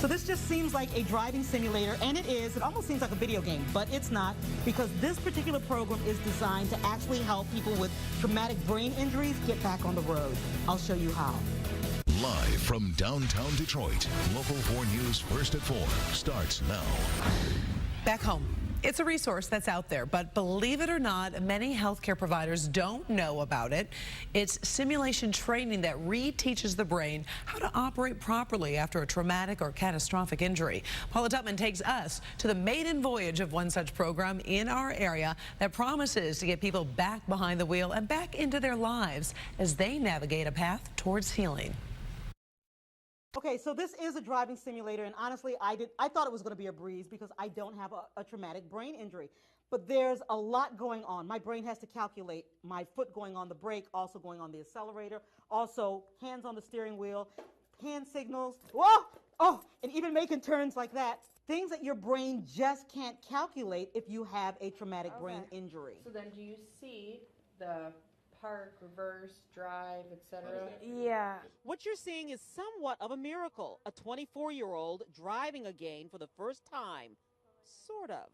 So this just seems like a driving simulator, and it is. It almost seems like a video game, but it's not, because this particular program is designed to actually help people with traumatic brain injuries get back on the road. I'll show you how. Live from downtown Detroit, Local 4 News First at 4 starts now. Back home. It's a resource that's out there, but believe it or not, many healthcare providers don't know about it. It's simulation training that reteaches the brain how to operate properly after a traumatic or catastrophic injury. Paula Tutman takes us to the maiden voyage of one such program in our area that promises to get people back behind the wheel and back into their lives as they navigate a path towards healing. Okay, so this is a driving simulator, and honestly, I thought it was going to be a breeze because I don't have a traumatic brain injury. But there's a lot going on. My brain has to calculate my foot going on the brake, also going on the accelerator, also hands on the steering wheel, hand signals, whoa, oh, and even making turns like that. Things that your brain just can't calculate if you have a traumatic brain injury. So then do you see the park, reverse, drive, etc.? Yeah. What you're seeing is somewhat of a miracle. A 24-year-old driving again for the first time, sort of.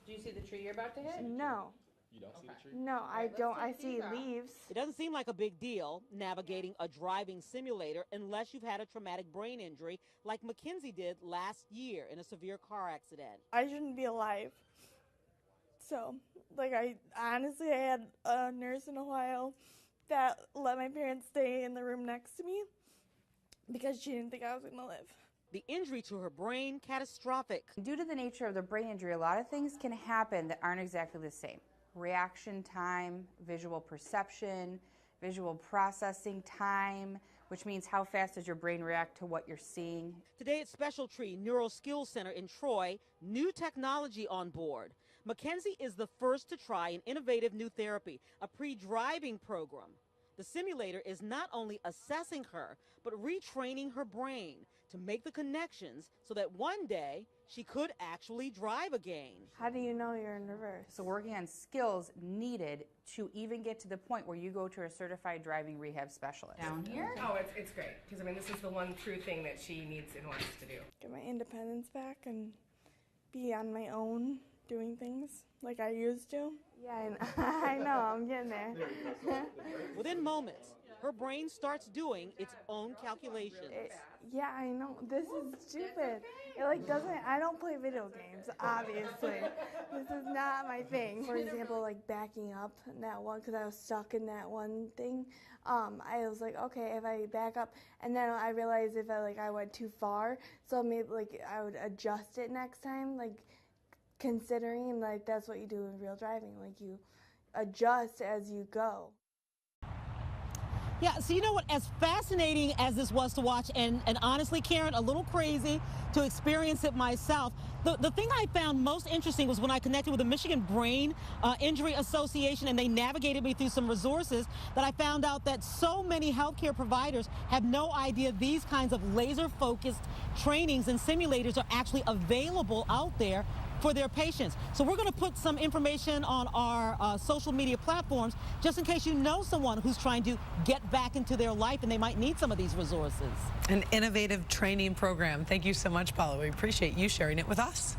Do you see the tree you're about to hit? No. You don't see the tree? No, I don't. I see leaves. It doesn't seem like a big deal navigating a driving simulator unless you've had a traumatic brain injury like Mackenzie did last year in a severe car accident. I shouldn't be alive. So, like, I had a nurse in Ohio that let my parents stay in the room next to me because she didn't think I was going to live. The injury to her brain, catastrophic. Due to the nature of the brain injury, a lot of things can happen that aren't exactly the same. Reaction time, visual perception, visual processing time, which means how fast does your brain react to what you're seeing. Today at Special Tree Neuro Skills Center in Troy, new technology on board. Mackenzie is the first to try an innovative new therapy, a pre-driving program. The simulator is not only assessing her, but retraining her brain to make the connections so that one day she could actually drive again. How do you know you're in reverse? So working on skills needed to even get to the point where you go to a certified driving rehab specialist. Down here? Oh, it's great, because I mean, this is the one true thing that she needs and wants to do. Get my independence back and be on my own doing things like I used to. Yeah, I know, I'm getting there. Within moments, her brain starts doing its own calculations. Yeah, I know. This is stupid. It like doesn't. I don't play video games, obviously. This is not my thing. For example, like backing up in that one because I was stuck in that one thing. I was like, okay, if I back up, and then I realized if I went too far, so maybe like I would adjust it next time, like considering like that's what you do in real driving, like you adjust as you go. Yeah, so you know what, as fascinating as this was to watch, and honestly, Karen, a little crazy to experience it myself, the thing I found most interesting was when I connected with the Michigan Brain Injury Association, and they navigated me through some resources, that I found out that so many healthcare providers have no idea these kinds of laser-focused trainings and simulators are actually available out there for their patients. So we're going to put some information on our social media platforms just in case you know someone who's trying to get back into their life and they might need some of these resources. An innovative training program. Thank you so much, Paula. We appreciate you sharing it with us.